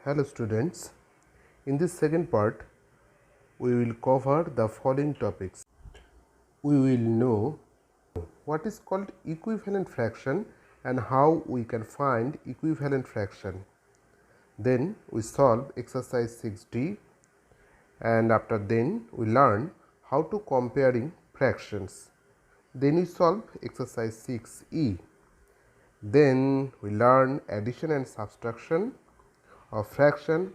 Hello students, in this second part we will cover the following topics. We will know what is called equivalent fraction and how we can find equivalent fraction. Then we solve exercise 6D, and after then we learn how to comparing fractions. Then we solve exercise 6E. Then we learn addition and subtraction of fraction,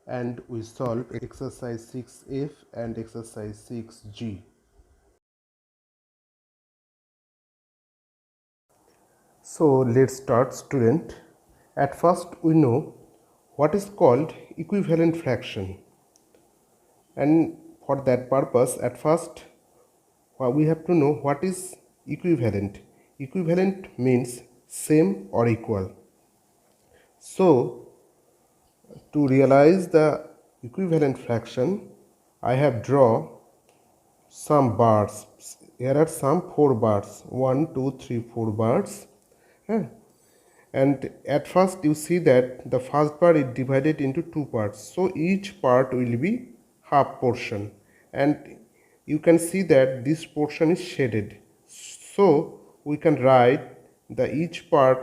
and we solve exercise 6F and exercise 6G. So let's start, student. At first we know what is called equivalent fraction, and for that purpose at first we have to know what is equivalent. Equivalent means same or equal. So to realize the equivalent fraction, I have drawn some bars. Here are some 4 bars, 1 2 3 4 bars. And at first you see that the first bar is divided into 2 parts, so each part will be half portion, and you can see that this portion is shaded, so we can write the each part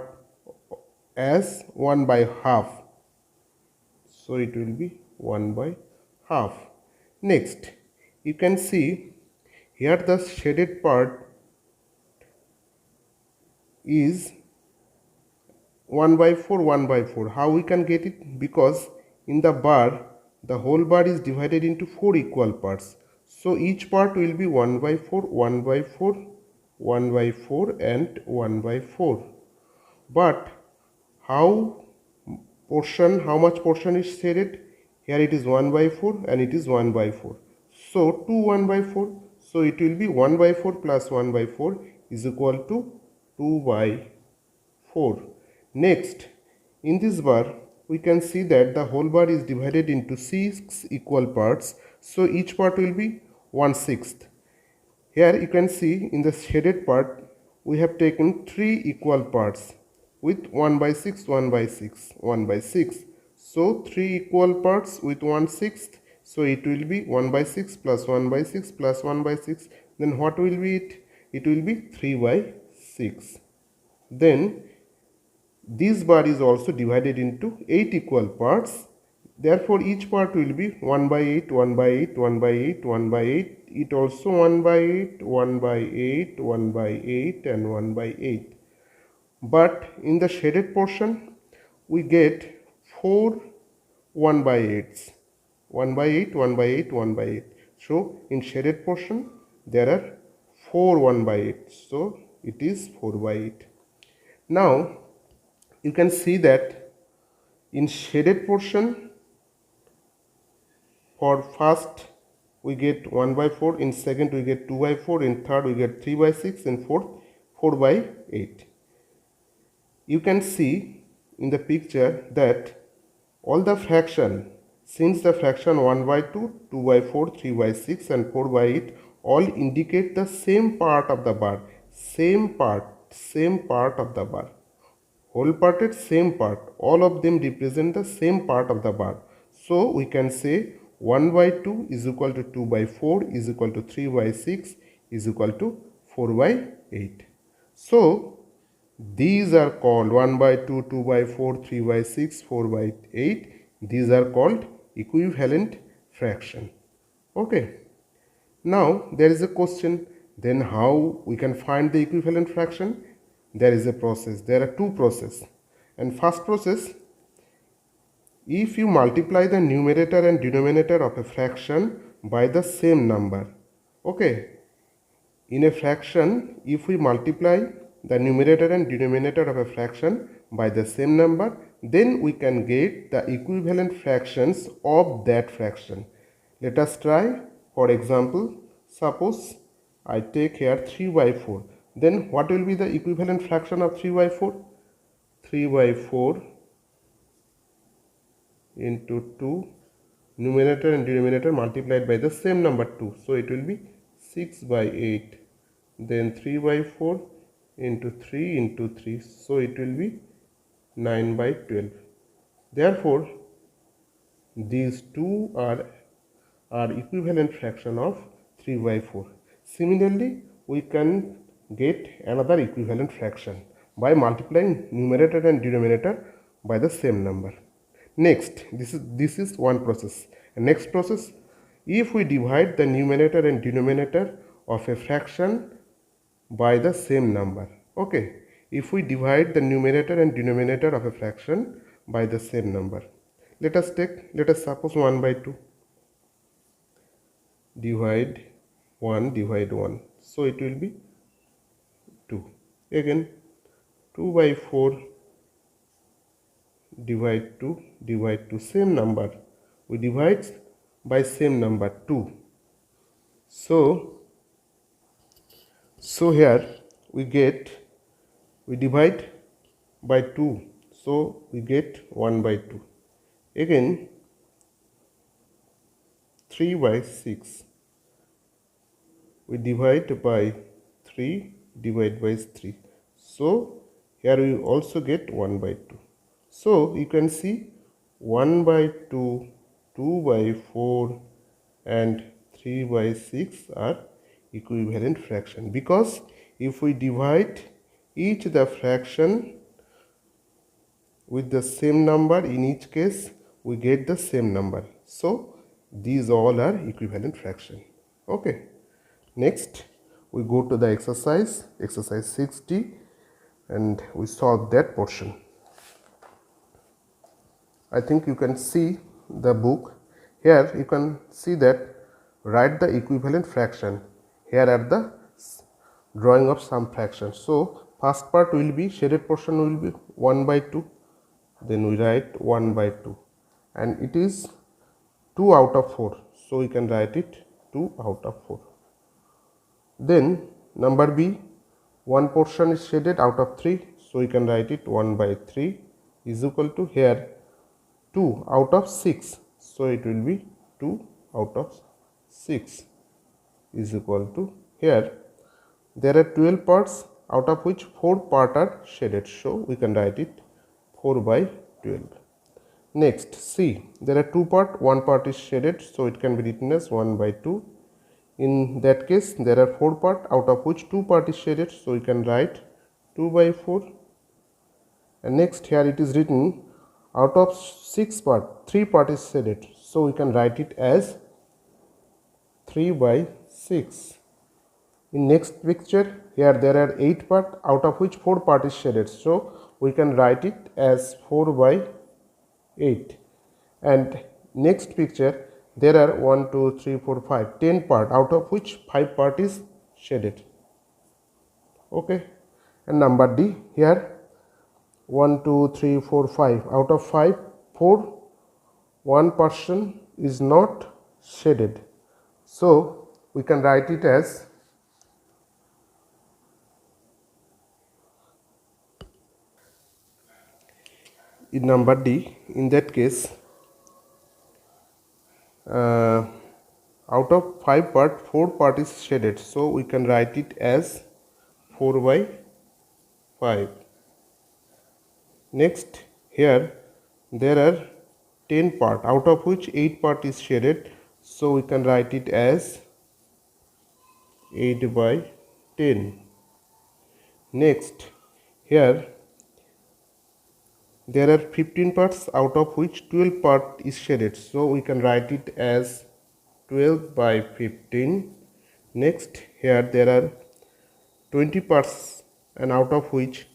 as 1 by half, so it will be 1 by half. Next, you can see here the shaded part is 1 by 4, 1 by 4. How we can get it? Because in the bar, the whole bar is divided into 4 equal parts. So each part will be 1 by 4, 1 by 4, 1 by 4 and 1 by 4. But how much portion is shaded? Here it is 1 by 4 and it is 1 by 4. So 2 1 by 4. So it will be 1 by 4 plus 1 by 4 is equal to 2 by 4. Next, in this bar, we can see that the whole bar is divided into 6 equal parts. So each part will be 1/6. Here you can see in the shaded part, we have taken 3 equal parts with 1 by 6, 1 by 6, 1 by 6. So 3 equal parts with 1/6. So it will be 1 by 6 plus 1 by 6 plus 1 by 6. Then what will be it? It will be 3 by 6. Then this bar is also divided into 8 equal parts. Therefore, each part will be 1 by 8, 1 by 8, 1 by 8, 1 by 8. It also 1 by 8, 1 by 8, 1 by 8 and 1 by 8. But in the shaded portion, we get 4 1 by 8s. 1 by 8, 1 by 8, 1 by 8. So, in shaded portion, there are 4 1 by 8. So, it is 4 by 8. Now, you can see that in shaded portion, for first we get 1 by 4, in second we get 2 by 4, in third we get 3 by 6, in fourth 4 by 8. You can see in the picture that all the fraction, since the fraction 1 by 2, 2 by 4, 3 by 6 and 4 by 8 all indicate the same part of the bar, same part of the bar. Whole parted same part, all of them represent the same part of the bar. So we can say 1 by 2 is equal to 2 by 4 is equal to 3 by 6 is equal to 4 by 8. So these are called 1 by 2, 2 by 4, 3 by 6, 4 by 8. These are called equivalent fraction. Okay. Now there is a question, then how we can find the equivalent fraction? There is a process. There are two processes. And first process, if you multiply the numerator and denominator of a fraction by the same number. Okay. In a fraction, if we multiply the numerator and denominator of a fraction by the same number, then we can get the equivalent fractions of that fraction. Let us try. For example, suppose I take here 3 by 4. Then what will be the equivalent fraction of 3 by 4? 3 by 4 into 2, numerator and denominator multiplied by the same number 2. So it will be 6 by 8. Then 3 by 4 into 3 into 3. So it will be 9 by 12. Therefore, these two are equivalent fraction of 3 by 4. Similarly, we can get another equivalent fraction by multiplying numerator and denominator by the same number. Next, this is one process. And next process, if we divide the numerator and denominator of a fraction by the same number. Okay, if we divide the numerator and denominator of a fraction by the same number, let us suppose 1 by 2 divide 1, so it will be 2. Again 2 by 4 divide 2, same number, we divide by same number 2. So here we divide by 2, so we get 1 by 2. Again 3 by 6, we divide by 3, divide by 3, so here we also get 1 by 2. So you can see 1 by 2, 2 by 4 and 3 by 6 are equivalent fraction, because if we divide each the fraction with the same number, in each case we get the same number. So these all are equivalent fraction. Okay, next we go to the exercise 60, and we solve that portion. I think you can see the book. Here you can see that write the equivalent fraction. Here are the drawing of some fractions. So first part will be, shaded portion will be 1 by 2, then we write 1 by 2, and it is 2 out of 4, so we can write it 2 out of 4. Then number B, one portion is shaded out of 3, so we can write it 1 by 3 is equal to, here 2 out of 6, so it will be 2 out of 6 is equal to, here there are 12 parts, out of which 4 parts are shaded, so we can write it 4 by 12. Next C, there are 2 parts, 1 part is shaded, so it can be written as 1 by 2. In that case there are 4 parts, out of which 2 parts is shaded, so we can write 2 by 4. And next here it is written, out of 6 parts, 3 parts is shaded, so we can write it as 3 by 6. In next picture, here there are 8 parts, out of which 4 parts is shaded, so we can write it as 4 by 8. And next picture, there are 1, 2, 3, 4, 5, 10 parts, out of which 5 parts is shaded. Okay, and number D, here 1, 2, 3, 4, 5, out of 5, 4, one portion is not shaded, so we can write it as in number D. In that case, out of 5 parts, 4 parts is shaded, so we can write it as 4 by 5. Next, here there are 10 parts, out of which 8 parts is shaded, so we can write it as 8 by 10. Next, here there are 15 parts, out of which 12 parts is shaded, so we can write it as 12 by 15. Next, here there are 20 parts, and out of which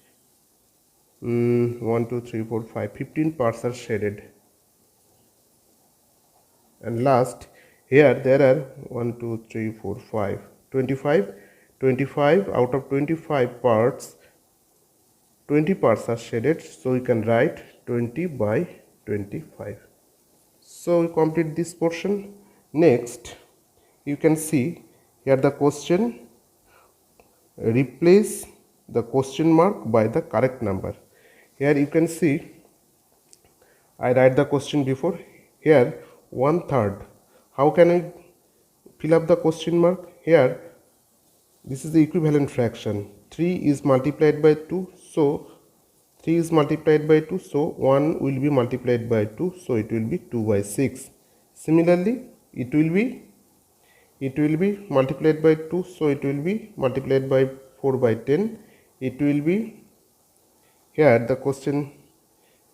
1, 2, 3, 4, 5, 15 parts are shaded. And last, here there are 1, 2, 3, 4, 5, 25 out of 25 parts, 20 parts are shaded, so we can write 20 by 25. So we complete this portion. Next, you can see here the question, replace the question mark by the correct number. Here you can see I write the question before. Here 1/3. How can I fill up the question mark? Here this is the equivalent fraction. 3 is multiplied by 2, so 3 is multiplied by 2, so 1 will be multiplied by 2, so it will be 2 by 6. Similarly, it will be multiplied by 2, so it will be multiplied by 4 by 10. It will be, here the question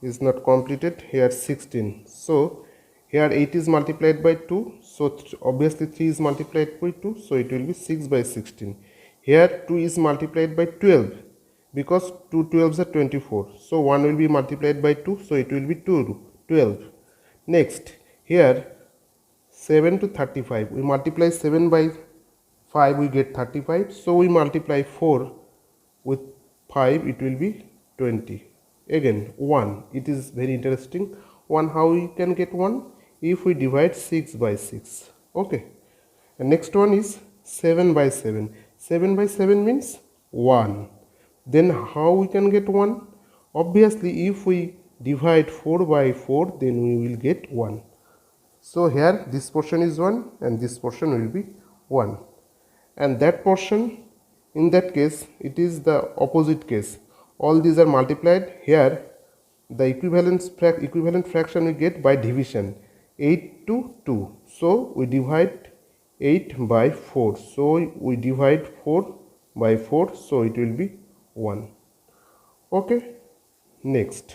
is not completed, here 16. So here 8 is multiplied by 2, so obviously 3 is multiplied by 2, so it will be 6 by 16. Here 2 is multiplied by 12, because 2 12s are 24, so 1 will be multiplied by 2, so it will be 12. Next, here 7 to 35, we multiply 7 by 5, we get 35, so we multiply 4 with 5, it will be 20. Again 1, it is very interesting. 1, how we can get 1? If we divide 6 by 6. Okay, and next one is 7 by 7. 7 by 7 means 1. Then how we can get 1? Obviously, if we divide 4 by 4, then we will get 1. So here this portion is 1 and this portion will be 1. And that portion, in that case, it is the opposite case. All these are multiplied. Here the equivalent fraction we get by division, 8 to 2. So we divide 8 by 4. So we divide 4 by 4. So it will be 1. Okay. Next,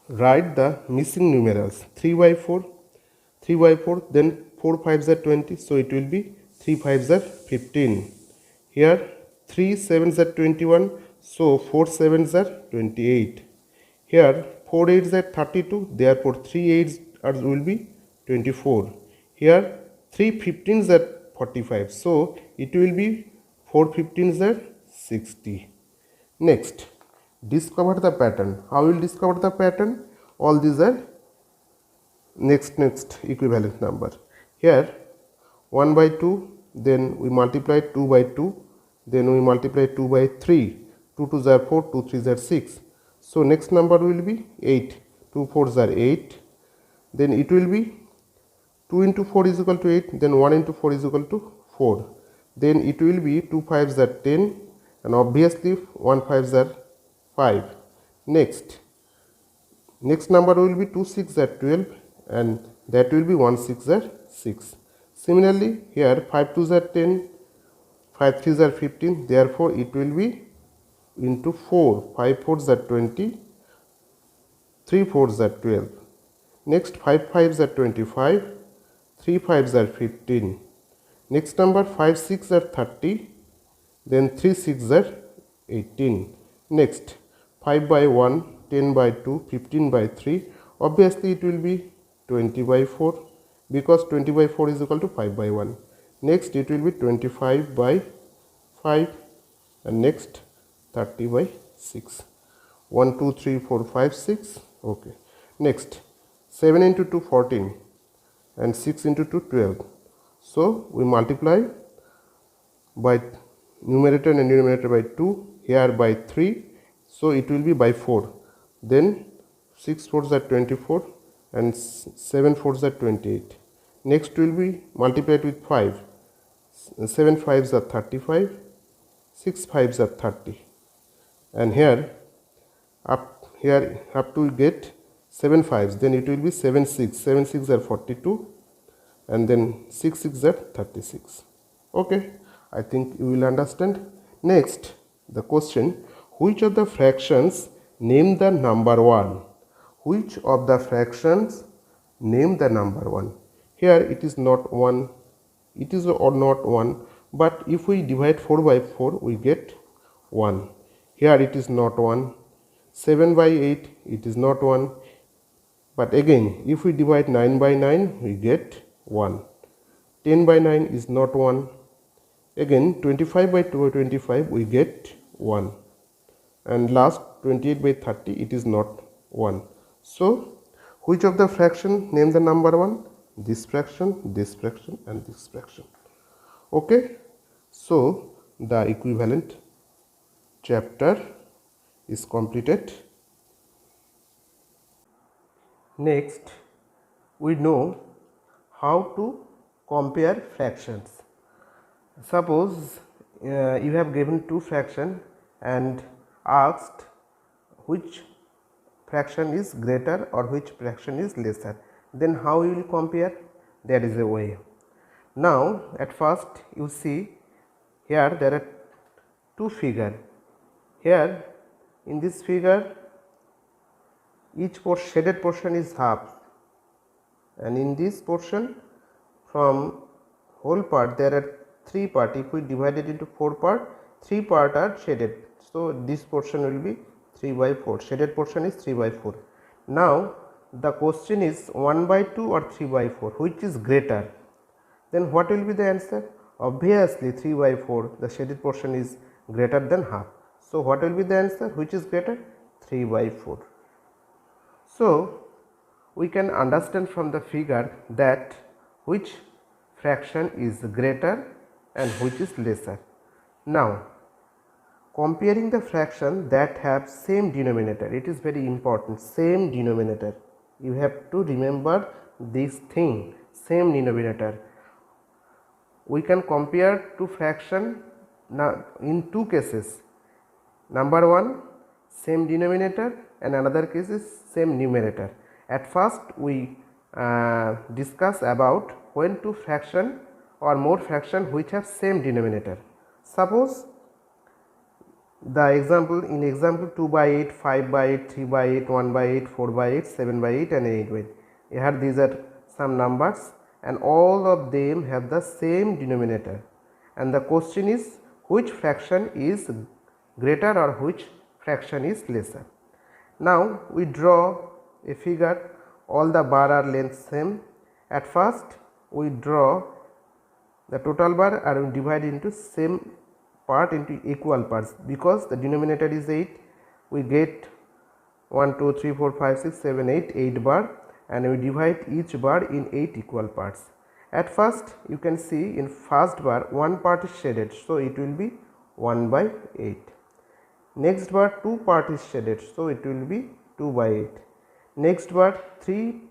write the missing numerals. 3 by 4, 3 by 4, then 4 5s are 20. So it will be 3 5s are 15. Here 3 7s are 21. So 4 7s are 28. Here 4 8s are 32. Therefore 3 8s will be 24. Here 3 15s are 45. So it will be 4 15s are 60. Next, discover the pattern. How will discover the pattern? All these are next equivalent number. Here 1 by 2, then we multiply 2 by 2, then we multiply 2 by 3. 2 2s are 4, 2 3s are 6. So next number will be 8. 2 4s are 8. Then it will be 2 into 4 is equal to 8. Then 1 into 4 is equal to 4. Then it will be 2 5s are 10. And obviously 1 5s are 5. Next number will be 2 6s are 12. And that will be 1 6s are 6. Similarly, here 5 2s are 10. 5 3s are 15. Therefore, it will be into 4. 5 4s are 20. 3 4s are 12. Next 5 5s are 25. 3 5s are 15. Next number 5 6 are 30. Then 3 6s are 18. Next 5 by 1, 10 by 2, 15 by 3. Obviously it will be 20 by 4, because 20 by 4 is equal to 5 by 1. Next it will be 25 by 5, and next 30 by 6. 1 2 3 4 5 6. Okay. Next 7 into 2 14 and 6 into 2 12. So we multiply by numerator and denominator by 2, here by 3, so it will be by 4. Then 6 4s are 24 and 7 4s are 28. Next will be multiplied with 5. 7 5s are 35, 6 5s are 30. And here up to get 7 5s, then it will be 7 6. 7 6 are 42, and then 6 6 are 36. Okay. I think you will understand. Next, the question, which of the fractions name the number 1? Which of the fractions name the number 1? Here it is not 1, it is or not 1, but if we divide 4 by 4, we get 1. Here it is not 1. 7 by 8, it is not 1. But again, if we divide 9 by 9, we get 1. 10 by 9 is not 1. Again 25 by 25 we get 1, and last 28 by 30 it is not 1. So which of the fraction name the number 1? This fraction, this fraction, and this fraction. Okay. So the equivalent chapter is completed. Next, we know how to compare fractions. Suppose you have given two fractions and asked which fraction is greater or which fraction is lesser. Then how you will compare? There is a way. Now at first you see here there are two figures. Here in this figure each shaded portion is half, and in this portion from whole part there are 3 parts. If we divide it into 4 parts, 3 parts are shaded. So this portion will be 3 by 4. Shaded portion is 3 by 4. Now the question is 1 by 2 or 3 by 4, which is greater? Then what will be the answer? Obviously 3 by 4, the shaded portion is greater than half. So what will be the answer? Which is greater? 3 by 4. So we can understand from the figure that which fraction is greater and which is lesser. Now comparing the fraction that have same denominator, it is very important, same denominator. You have to remember this thing, same denominator. We can compare two fraction in two cases. Number one, same denominator, and another case is same numerator. At first we discuss about when two fraction or more fraction which have same denominator. Suppose the example, in example 2 by 8, 5 by 8, 3 by 8, 1 by 8, 4 by 8, 7 by 8 and 8 by 8. Here these are some numbers and all of them have the same denominator, and the question is which fraction is greater or which fraction is lesser. Now we draw a figure, all the bar are length same. At first we draw the total bar and we divide into same part into equal parts. Because the denominator is 8, we get 1 2 3 4 5 6 7 8 bar, and we divide each bar in 8 equal parts. At first you can see in first bar one part is shaded, so it will be 1 by 8. Next bar 2 part is shaded, so it will be 2 by 8. Next bar 3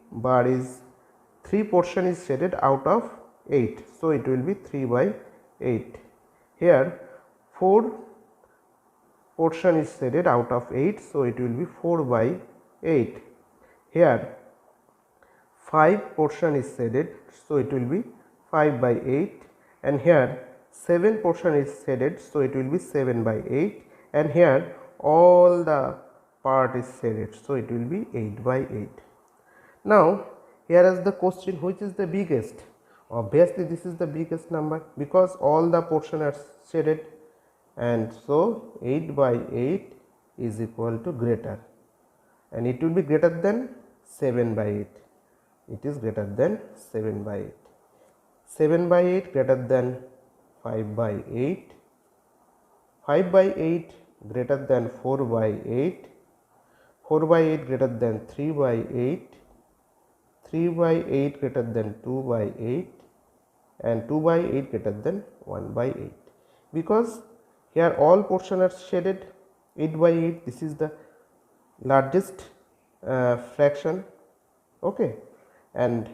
portion is shaded out of 8, so it will be 3 by 8. Here 4 portion is shaded out of 8, so it will be 4 by 8. Here 5 portion is shaded, so it will be 5 by 8, and here 7 portion is shaded, so it will be 7 by 8, and here all the part is shaded, so it will be 8 by 8. Now here is the question, which is the biggest? Obviously this is the biggest number because all the portion are shaded, and so 8 by 8 is equal to greater, and it will be greater than 7 by 8. It is greater than 7 by 8. 7 by 8 greater than 5 by 8. 5 by 8 greater than 4 by 8. 4 by 8 greater than 3 by 8. 3 by 8 greater than 2 by 8, and 2 by 8 greater than 1 by 8. Because here all portion are shaded, 8 by 8, this is the largest fraction, okay, and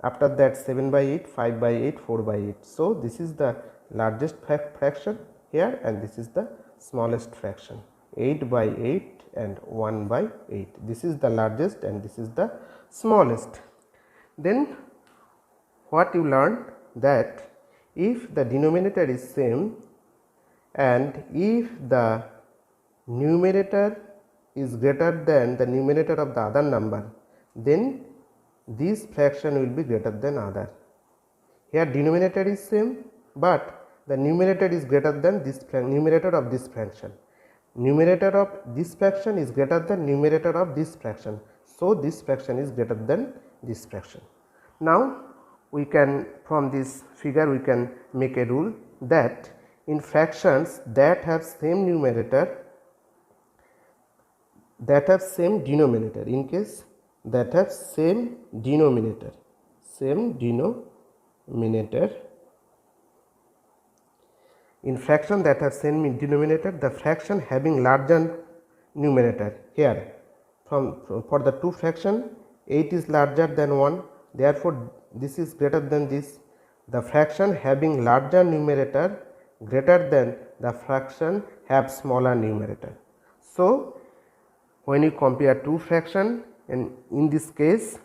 after that 7 by 8, 5 by 8, 4 by 8. So this is the largest fraction here, and this is the smallest fraction, 8 by 8 and 1 by 8. This is the largest and this is the smallest. Then what you learned, that if the denominator is same and if the numerator is greater than the numerator of the other number, then this fraction will be greater than other. Here denominator is same, but the numerator is greater than this numerator of this fraction. Numerator of this fraction is greater than numerator of this fraction, so this fraction is greater than this fraction. Now we can, from this figure we can make a rule that in fractions that have same numerator, that have same denominator, in case that have same denominator, in fraction that have same denominator, the fraction having larger numerator, here for the two fraction 8 is larger than 1, therefore this is greater than this. The fraction having larger numerator greater than the fraction have smaller numerator. So when you compare two fraction, and in this case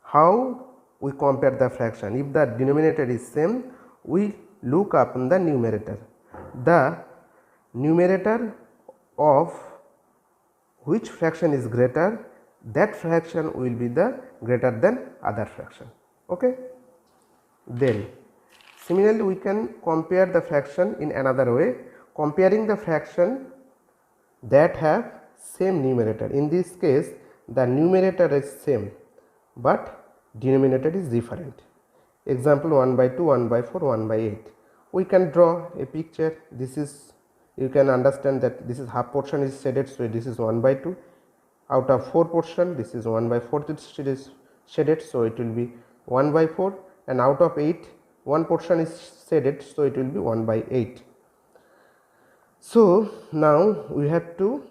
how we compare the fraction, if the denominator is same, we look up in the numerator. The numerator of which fraction is greater, that fraction will be the greater than other fraction. Okay. Then similarly we can compare the fraction in another way, comparing the fraction that have same numerator. In this case the numerator is same but denominator is different. Example 1 by 2, 1 by 4, 1 by 8. We can draw a picture. This is, you can understand that this is half portion is shaded, so this is 1 by 2. Out of 4 portion, this is 1 by 4 is shaded, so it will be 1 by 4, and out of 8 one portion is shaded, so it will be 1 by 8. So now we have to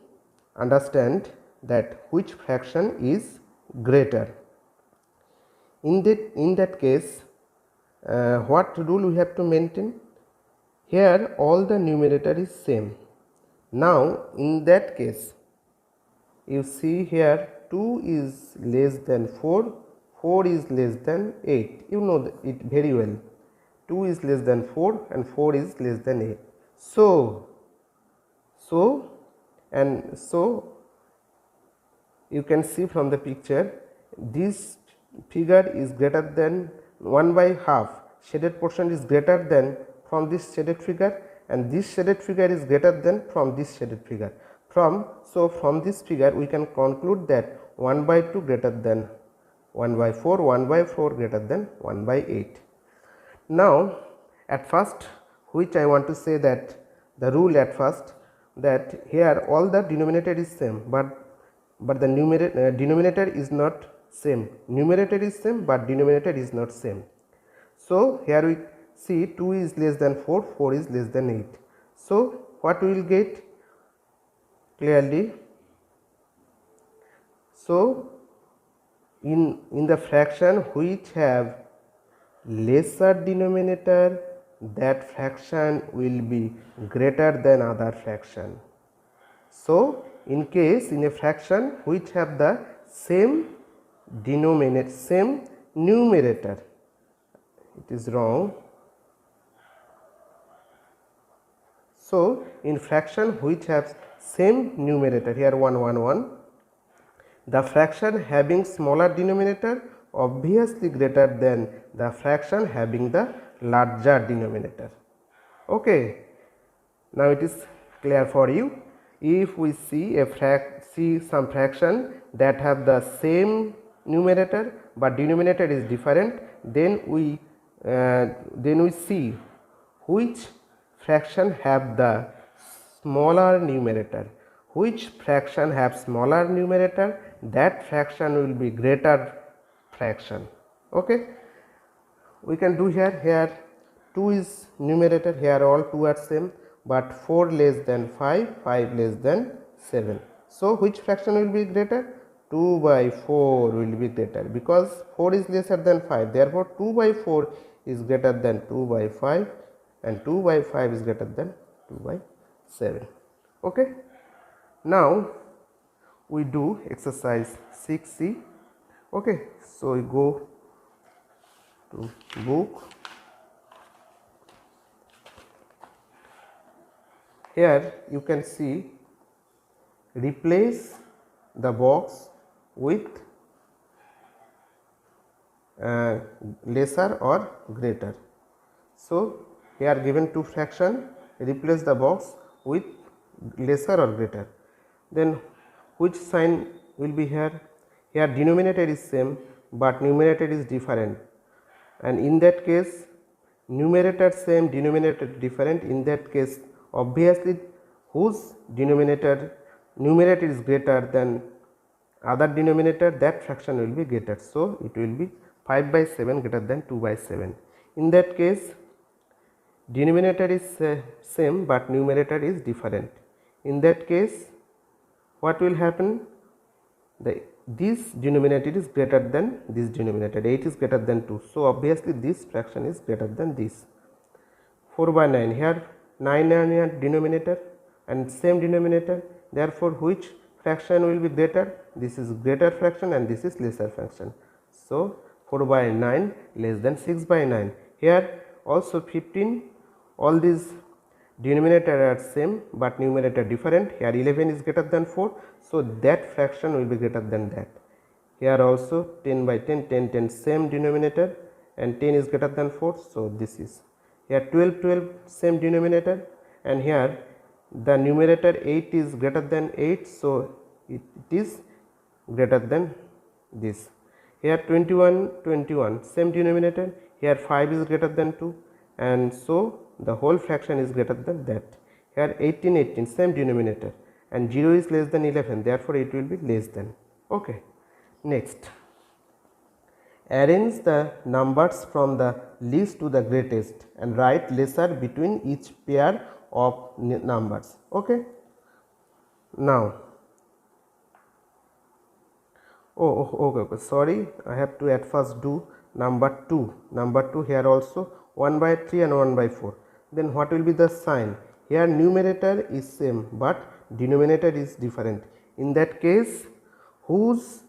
understand that which fraction is greater. In that case, what rule we have to maintain? Here all the numerator is same. Now in that case, you see here 2 is less than 4, 4 is less than 8. You know it very well. 2 is less than 4 and 4 is less than 8. So you can see from the picture, this figure is greater than 1 by half, shaded portion is greater than from this shaded figure, and this shaded figure is greater than from this shaded figure. From this figure we can conclude that 1 by 2 greater than 1 by 4, 1 by 4 greater than 1 by 8. Now at first, which I want to say that the rule at first, that here all the denominator is same, but the denominator is not same. Numerator is same but denominator is not same. So here we see 2 is less than 4, 4 is less than 8. So what we will get clearly? So in the fraction which have lesser denominator, that fraction will be greater than other fraction. So in a fraction which have the same denominator, same numerator, it is wrong. So in fraction which have same numerator, here 1 1 1, the fraction having smaller denominator obviously greater than the fraction having the larger denominator. Okay, now it is clear for you. If we see some fraction that have the same numerator but denominator is different, then we see which fraction have the smaller numerator. Which fraction have smaller numerator, that fraction will be greater fraction. Okay, we can do here 2 is numerator, here all 2 are same, but 4 less than 5, 5 less than 7. So which fraction will be greater? 2 by 4 will be greater, because 4 is lesser than 5, therefore 2 by 4 is greater than 2 by 5, and 2 by 5 is greater than 2 by 7. Okay, now we do exercise 6C. Okay, so we go to book. Here you can see, replace the box with lesser or greater. So here given two fraction, replace the box with lesser or greater. Then which sign will be here? Here denominator is same but numerator is different, and in that case numerator same, denominator different. In that case obviously whose numerator is greater than other denominator, that fraction will be greater. So it will be 5 by 7 greater than 2 by 7. In that case denominator is same but numerator is different. In that case what will happen? This denominator is greater than this denominator, 8 is greater than 2. So obviously this fraction is greater than this. 4 by 9, here 9 are near denominator and same denominator, therefore which fraction will be greater? This is greater fraction and this is lesser fraction. So 4 by 9 less than 6 by 9. Here also 15, all these denominator are same but numerator different. Here 11 is greater than 4, so that fraction will be greater than that. Here also 10 by 10, 10, 10 same denominator and 10 is greater than 4, so this is. Here 12, 12 same denominator, and here the numerator 8 is greater than 8, so it is greater than this. Here 21, 21 same denominator, here 5 is greater than 2, and so the whole fraction is greater than that. Here 18, 18 same denominator and 0 is less than 11, therefore it will be less than. Okay. Next, arrange the numbers from the least to the greatest and write lesser between each pair of numbers. Okay. Now, okay, sorry, I have to at first do number 2. Number 2 here also 1 by 3 and 1 by 4. Then what will be the sign? Here numerator is same but denominator is different. In that case, whose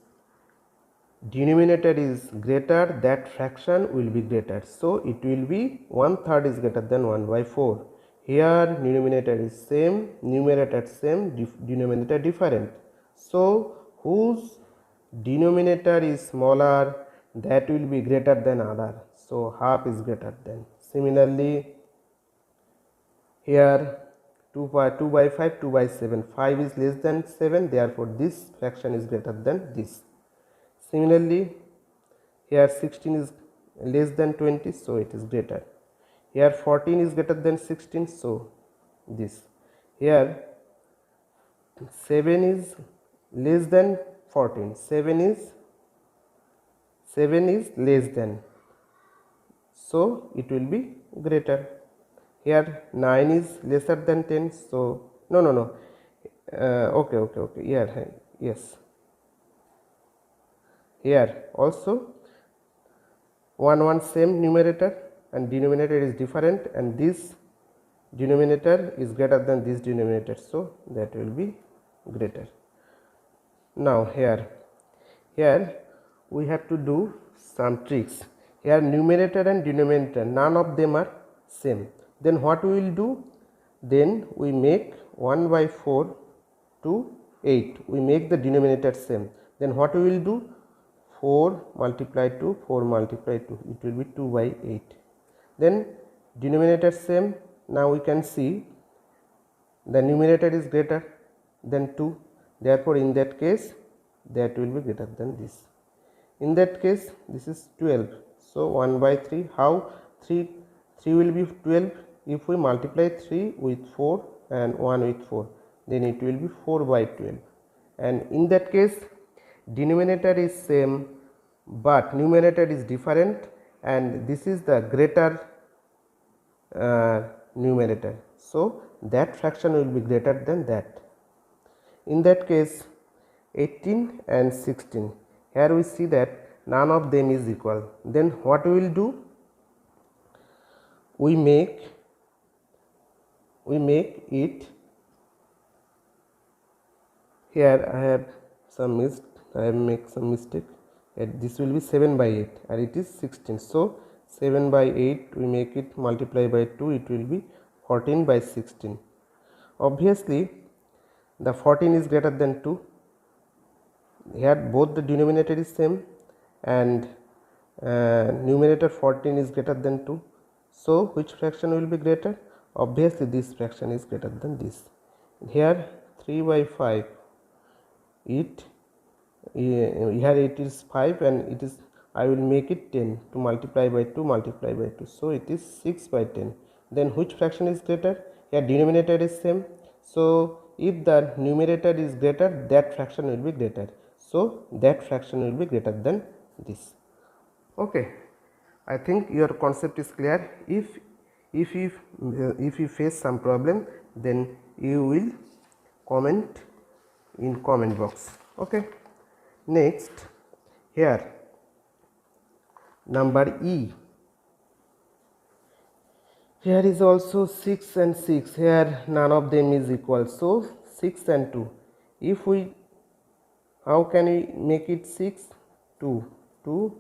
denominator is greater, that fraction will be greater. So it will be 1/3 is greater than 1 by 4. Here denominator is same, numerator same, denominator different. So whose denominator is smaller, that will be greater than other. So half is greater than. Similarly, here 2 by 5, 2 by 7, 5 is less than 7, therefore this fraction is greater than this. Similarly, here 16 is less than 20, so it is greater. Here 14 is greater than 16, so this. Here 7 is less than 14, 7 is less than, so it will be greater. Here 9 is lesser than 10, so no, okay, here, yes. Here also 1 same numerator and denominator is different, and this denominator is greater than this denominator, so that will be greater. Now here we have to do some tricks. Here numerator and denominator, none of them are same. Then what we will do? Then we make 1 by 4 to 8, we make the denominator same. Then what we will do? 4 multiplied to 4 multiplied 2, it will be 2 by 8. Then denominator same. Now we can see the numerator is greater than 2, therefore in that case that will be greater than this. In that case this is 12, so 1 by 3. How? 3 will be 12 if we multiply 3 with 4 and 1 with 4, then it will be 4 by 12. And in that case denominator is same but numerator is different, and this is the greater numerator, so that fraction will be greater than that. In that case 18 and 16, here we see that none of them is equal. Then what we will do? We make it, here I have make some mistake. This will be 7 by 8 and it is 16, so 7 by 8 we make it multiply by 2, it will be 14 by 16. Obviously the 14 is greater than 2. Here both the denominator is same and numerator 14 is greater than 2, so which fraction will be greater? Obviously this fraction is greater than this. Here 3 by 5, here it is 5 and it is, I will make it 10 to multiply by 2 multiply by 2, so it is 6 by 10. Then which fraction is greater? Here denominator is same, so if the numerator is greater, that fraction will be greater, so that fraction will be greater than this. Okay, I think your concept is clear. If you face some problem, then you will comment in comment box. Okay. Next, here number E. Here is also 6 and 6. Here none of them is equal. So 6 and 2. If we, how can we make it 6? 2. 2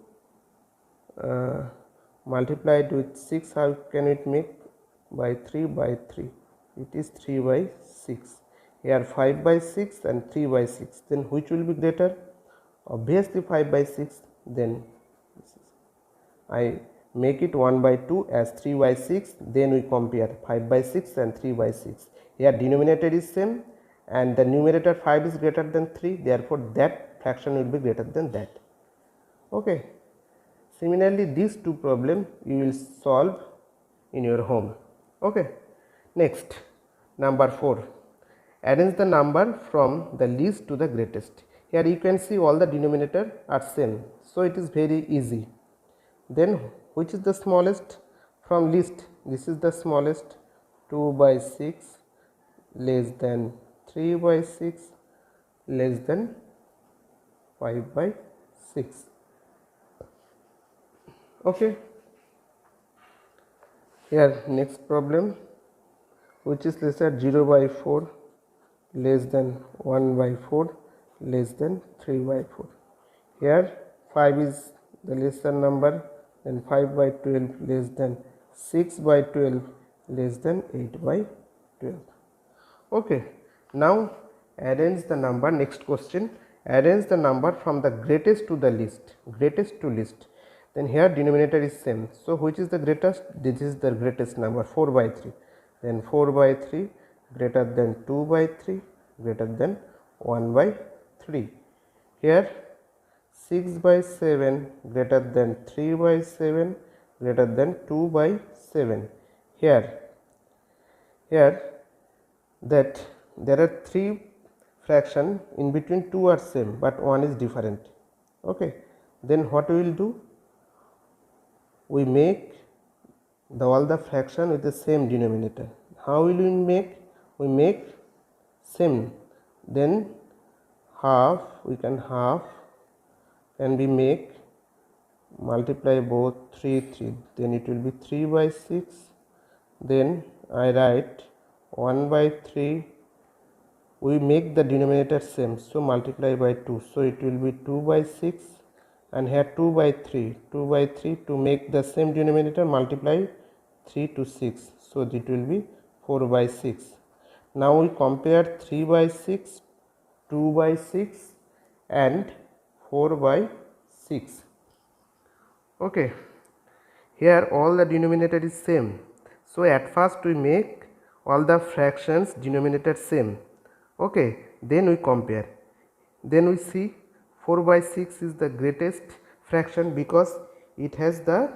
multiplied with 6, how can it make? By 3 by 3. It is 3 by 6. Here 5 by 6 and 3 by 6. Then which will be greater? Obviously 5 by 6. Then I make it 1 by 2 as 3 by 6, then we compare 5 by 6 and 3 by 6. Here denominator is same and the numerator 5 is greater than 3, therefore that fraction will be greater than that. Okay. Similarly, these two problems you will solve in your home. Okay. Next, number 4. Arrange the number from the least to the greatest. Here you can see all the denominator are same, so it is very easy. Then which is the smallest from least? This is the smallest. 2 by 6 less than 3 by 6 less than 5 by 6. Okay. Here next problem, which is lesser 0 by 4 less than 1 by 4 less than 3 by 4. Here 5 is the lesser number, then 5 by 12 less than 6 by 12 less than 8 by 12. Okay. Now arrange the number. Next question, arrange the number from the greatest to the least, greatest to least. Then here denominator is same, so which is the greatest? This is the greatest number, 4 by 3. Then 4 by 3 greater than 2 by 3 greater than 1 by 3. Here 6 by 7 greater than 3 by 7 greater than 2 by 7. Here that there are 3 fraction in between, 2 are same but 1 is different. Okay. Then what we will do? We make all the fraction with the same denominator. How will we make? We make same, then half, we can half, and we make multiply both 3 3, then it will be 3 by 6. Then I write 1 by 3, we make the denominator same, so multiply by 2, so it will be 2 by 6. And here 2 by 3, 2 by 3, to make the same denominator multiply 3 to 6, so it will be 4 by 6. Now we compare 3 by 6, 2 by 6 and 4 by 6. Okay. Here all the denominator is same, so at first we make all the fractions denominator same. Okay. Then we compare, then we see 4 by 6 is the greatest fraction because it has the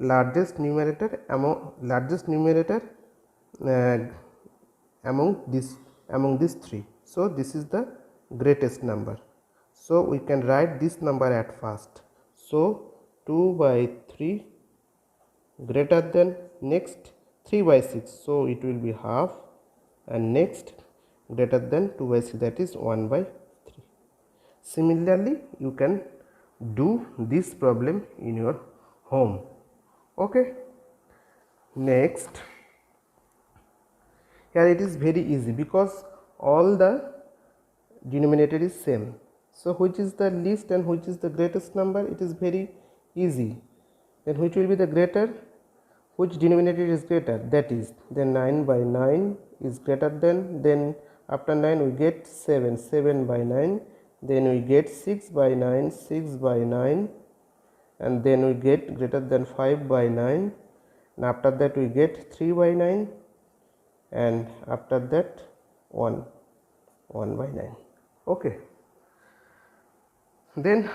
largest numerator among these 3. So this is the greatest number. So we can write this number at first. So 2 by 3 greater than, next 3 by 6, so it will be half, and next greater than 2 by 6, that is 1 by 3. Similarly, you can do this problem in your home. Okay. Next, here it is very easy because all the denominator is same. So which is the least and which is the greatest number? It is very easy. Then which will be the greater? Which denominator is greater? That is, then 9 by 9 is greater than, then after 9 we get 7, 7 by 9, then we get 6 by 9, 6 by 9, and then we get greater than 5 by 9, and after that we get 3 by 9, and after that 1 by 9. Okay. Then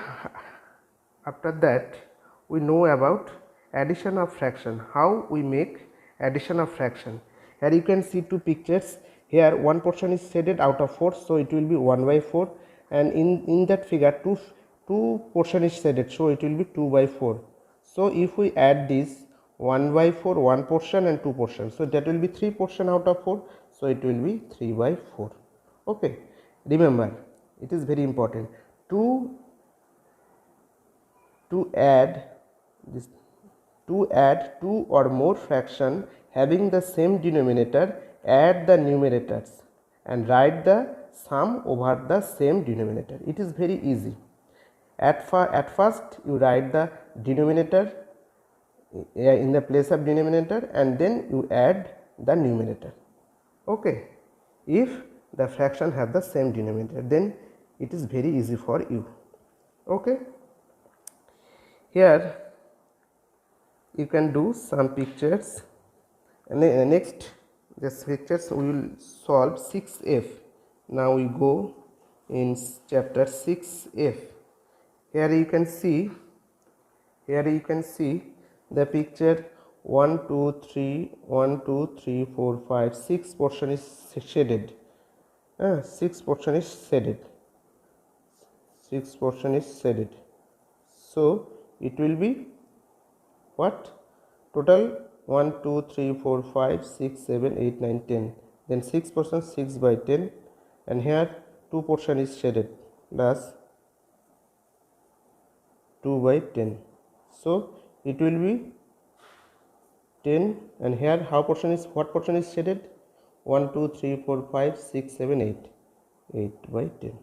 after that we know about addition of fraction, how we make addition of fraction. Here you can see two pictures. Here one portion is shaded out of 4, so it will be 1 by 4, and in that figure two portion is shaded, so it will be 2 by 4. So if we add this 1 by 4, one portion and two portions, so that will be 3 portion out of 4, so it will be 3 by 4. Okay. Remember, it is very important to add this To add two or more fraction having the same denominator, add the numerators and write the sum over the same denominator. It is very easy. At first you write the denominator in the place of denominator and then you add the numerator. Okay. If the fraction have the same denominator, then it is very easy for you. Okay. Here you can do some pictures, and next this pictures we will solve 6f. Now we go in chapter 6f. Here you can see the picture 1 2 3 1 2 3 4 5 6 portion is shaded. 6 portion is shaded. 6 portion is shaded. So it will be what? Total 1 2 3 4 5 6 7 8 9 10. Then 6 portion 6 by 10, and here 2 portion is shaded, thus 2 by 10. So it will be 10, and here how portion is, what portion is shaded? 1 2 3 4 5 6 7 8. 8 by 10.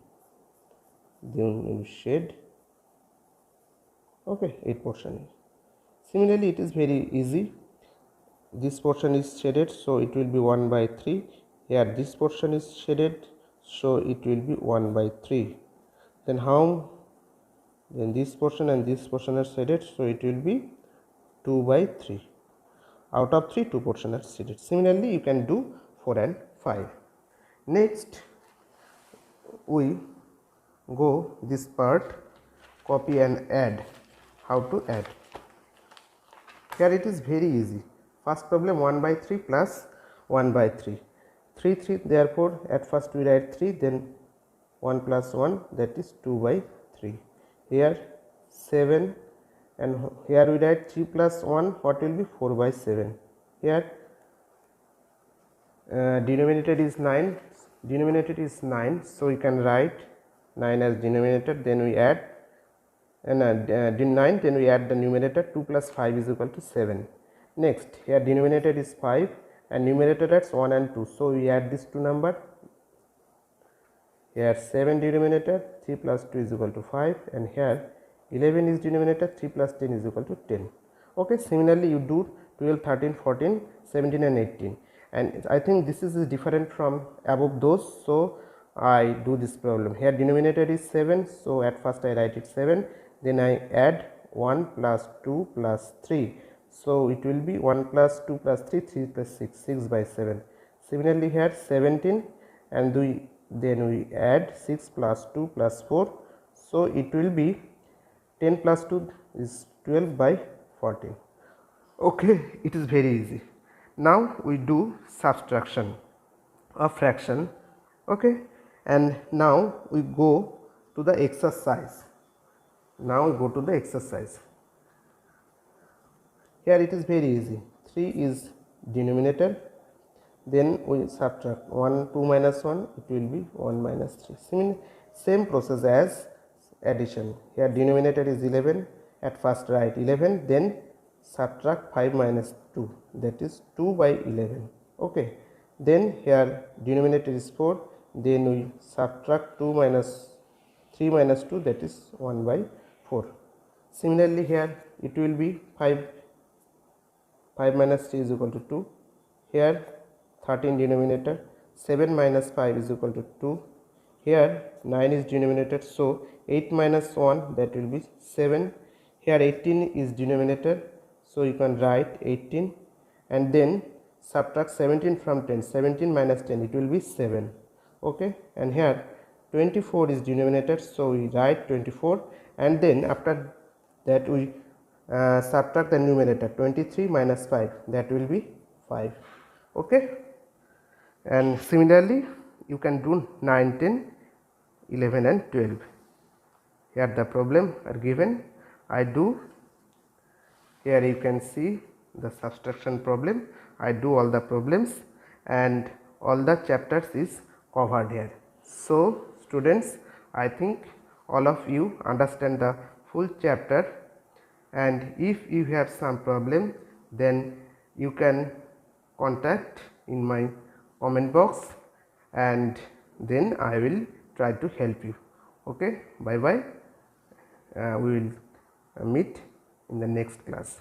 Then we will shade. Okay, 8 portion. Similarly, it is very easy. This portion is shaded, so it will be 1 by 3. Here this portion is shaded, so it will be 1 by 3. Then how? Then this portion and this portion are shaded, so it will be 2 by 3. Out of 3, 2 portion are shaded. Similarly, you can do 4 and 5. Next, we go this part, copy and add. How to add? Here it is very easy. First problem 1 by 3 plus 1 by 3. 3 3, therefore at first we write 3, then 1 plus 1, that is 2 by 3. Here 7, and here we write 3 plus 1, what will be? 4 by 7. Here denominator is 9, so you can write 9 as denominator, then we add, and 9, then we add the numerator. 2 plus 5 is equal to 7. Next, here denominator is 5 and numerator is 1 and 2, so we add these two number. Here 7 denominator, 3 plus 2 is equal to 5, and here 11 is denominator, 3 plus 10 is equal to 10. Okay, similarly you do 12, 13, 14, 17 and 18, and I think this is different from above those, so I do this problem. Here denominator is 7, so at first I write it 7, then I add 1 plus 2 plus 3, so it will be 1 plus 2 plus 3, 3 plus 6, 6 by 7. Similarly here 17, and then we add 6 plus 2 plus 4, so it will be 10 plus 2 is 12 by 14. Okay, it is very easy. Now we do subtraction of fraction. Okay, and now we go to the exercise. Here it is very easy. 3 is denominator, then we subtract 1, 2 minus 1, it will be 1 minus 3. Same process as addition. Here denominator is 11, at first write 11, then subtract 5 minus 2, that is 2 by 11. Okay, then here denominator is 4, then we subtract 3 minus 2, that is 1 by 4. Similarly here it will be 5 minus 3 is equal to 2. Here 13 denominator, 7 minus 5 is equal to 2. Here 9 is denominator, so 8 minus 1, that will be 7. Here 18 is denominator, so you can write 18, and then subtract 17 from 10. 17 minus 10, it will be 7. Okay, and here 24 is denominator, so we write 24, and then after that we subtract the numerator. 23 minus 5, that will be 5. Okay, and similarly you can do 9, 10, 11 and 12. Here the problem are given. I do. Here you can see the subtraction problem. I do all the problems and all the chapters is covered here. So students, I think all of you understand the full chapter, and if you have some problem, then you can contact in my comment box, and then I will try to help you. Okay, bye bye. We will meet in the next class.